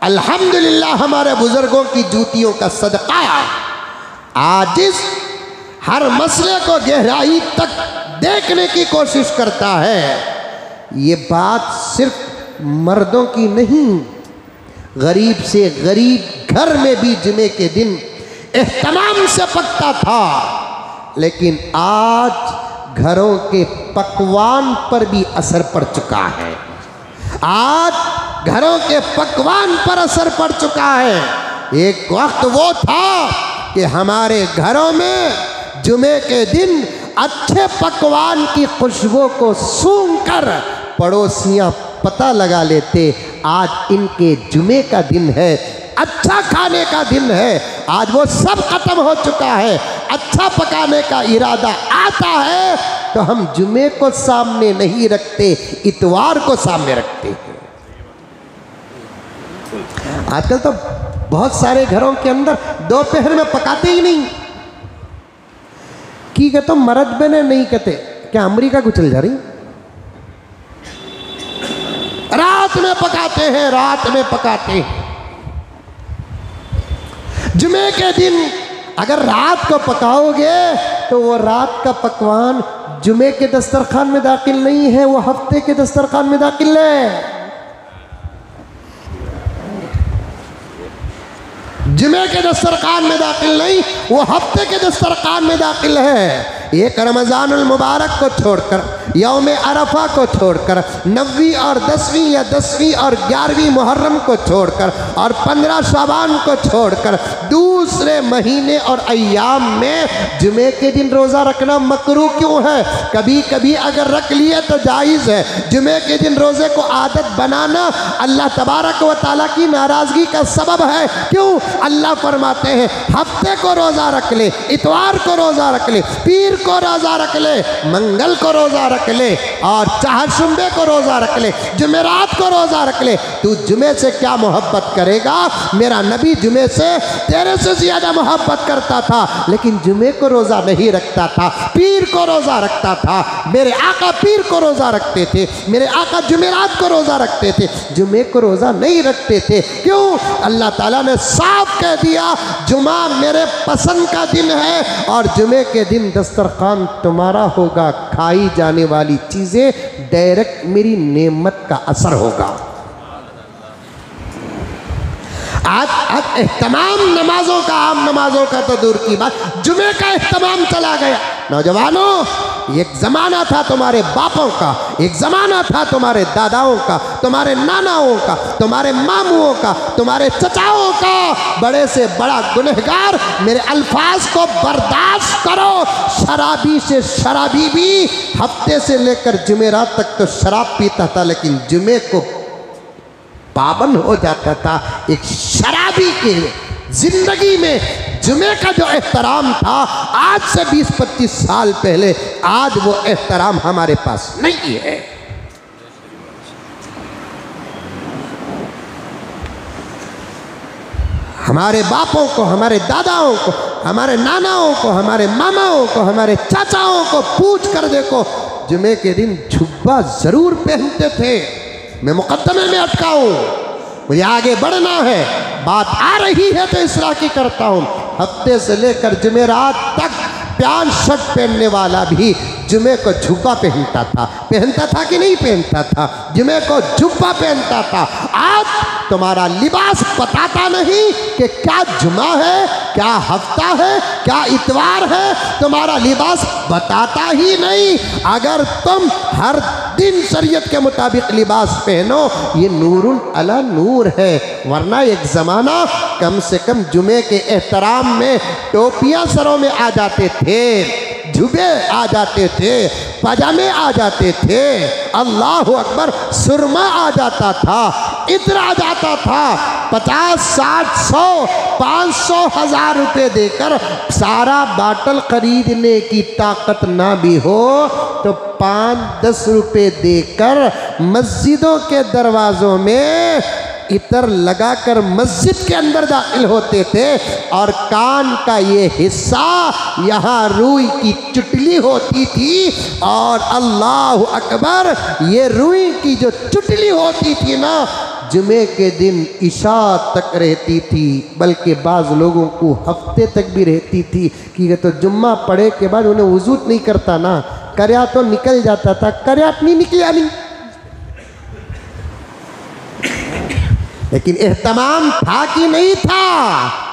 अल्हम्दुलिल्लाह हमारे बुजुर्गों की जूतियों का सदका आज इस हर मसले को गहराई तक देखने की कोशिश करता है। ये बात सिर्फ मर्दों की नहीं, गरीब से गरीब घर में भी जुमे के दिन एहतमाम से पकता था, लेकिन आज घरों के पकवान पर भी असर पड़ चुका है। आज घरों के पकवान पर असर पड़ चुका है। एक वक्त वो था कि हमारे घरों में जुमे के दिन अच्छे पकवान की खुशबू को सूंघकर पड़ोसियां पता लगा लेते, आज इनके जुमे का दिन है, अच्छा खाने का दिन है। आज वो सब खत्म हो चुका है। अच्छा पकाने का इरादा आता है तो हम जुमे को सामने नहीं रखते, इतवार को सामने रखते हैं। आजकल तो बहुत सारे घरों के अंदर दोपहर में पकाते ही नहीं। की कहते मर्द बने नहीं कहते, क्या अमेरिका को चल जा रही? रात में पकाते हैं, रात में पकाते हैं। जुमे के दिन अगर रात को पकाओगे तो वो रात का पकवान जुमे के दस्तरखान में दाखिल नहीं है, वो हफ्ते के दस्तरखान में दाखिल है। जुमे के दस्तरखान में दाखिल नहीं, वो हफ्ते के दस्तरखान में दाखिल है। एक रमज़ानुल मुबारक को छोड़कर, यौम अरफा को छोड़कर, 9वीं और 10वीं या 10वीं और 11वीं मुहर्रम को छोड़कर और 15 शाबान को छोड़कर दूसरे महीने और अय्याम में जुमे के दिन रोज़ा रखना मकरूह क्यों है? कभी कभी अगर रख लिए तो जायज़ है। जुमे के दिन रोज़े को आदत बनाना अल्लाह तबारक व तआला की नाराज़गी का सबब है। क्यों? अल्लाह फरमाते हैं हफ्ते को रोज़ा रख ले, इतवार को रोज़ा रख ले, पीर को रोज़ा रख ले, मंगल को रोज़ा रख ले और चहारशंबे को रोज़ा रख ले, जुमेरात को रोज़ा रख ले। तू जुमे से क्या मोहब्बत करेगा? मेरा नबी जुमे से तेरे से ज़्यादा मोहब्बत करता था, लेकिन जुमे को रोज़ा नहीं रखता था, पीर को रोज़ा रखता था। मेरे आका पीर को रोज़ा रखते थे, मेरे आका जुमेरात को रोज़ा रखते थे, जुमे को रोज़ा नहीं रखते थे। क्यों? अल्लाह ताला ने साफ कह दिया जुमा मेरे पसंद का दिन है और जुमे के दिन दस्तरखान तुम्हारा होगा, खाई जाने वाली चीज़ें डायरेक्ट मेरी नेमत का असर होगा। आज एहतमाम नमाजों का, आम नमाजों का तो दूर की बात, जुमे का एहतमाम चला गया। नौजवानों, एक ज़माना था तुम्हारे बापों का, एक ज़माना था तुम्हारे दादाओं का, तुम्हारे नानाओं का, तुम्हारे मामुओं का, तुम्हारे चचाओं का। बड़े से बड़ा गुनहगार, मेरे अल्फाज को बर्दाश्त करो, शराबी से शराबी भी हफ्ते से लेकर जुमेरात तक तो शराब पीता था, लेकिन जुमे को पाबंद हो जाता था। एक शराबी के जिंदगी में जुमे का जो एहतराम था आज से 20-25 साल पहले, आज वो एहतराम हमारे पास नहीं है। हमारे बापों को, हमारे दादाओं को, हमारे नानाओं को, हमारे मामाओं को, हमारे चाचाओं को पूछ कर देखो, जुमे के दिन जुब्बा जरूर पहनते थे। मैं मुकद्दमे में अटका हूँ, मुझे आगे बढ़ना है, बात आ रही है तो इसरा की करता हूँ। हफ्ते से लेकर जुमेरात तक पैंट शर्ट पहनने वाला भी जुमे को जुब्बा पहनता था कि नहीं पहनता था? जुमे को जुब्बा पहनता था। आज तुम्हारा लिबास बताता नहीं कि क्या जुमा है, क्या हफ्ता है, क्या इतवार है। तुम्हारा लिबास बताता ही नहीं। अगर तुम हर दिन शरीयत के मुताबिक लिबास पहनो, ये नूरुन अला नूर है। वरना एक ज़माना कम से कम जुमे के एहतराम में टोपियाँ सरों में आ जाते थे, जुबे आ जाते थे, पजामे आ जाते थे, अल्लाह अकबर, सुरमा आ जाता था, इत्र आ जाता था। 50, 60, 100, 500, 1000 रुपये देकर सारा बाटल खरीदने की ताकत ना भी हो तो 5-10 रुपये देकर मस्जिदों के दरवाज़ों में इतर लगाकर मस्जिद के अंदर दाखिल होते थे और कान का ये हिस्सा यहाँ रुई की चुटली होती थी और अल्लाह अकबर, ये रुई की जो चुटली होती थी ना, जुमे के दिन इशा तक रहती थी, बल्कि बाज़ लोगों को हफ्ते तक भी रहती थी कि तो जुम्मा पढ़े के बाद उन्हें वज़ू नहीं करता ना, कर्या तो निकल जाता था, कर्या नहीं निकला नहीं। लेकिन एहतमाम था कि नहीं था?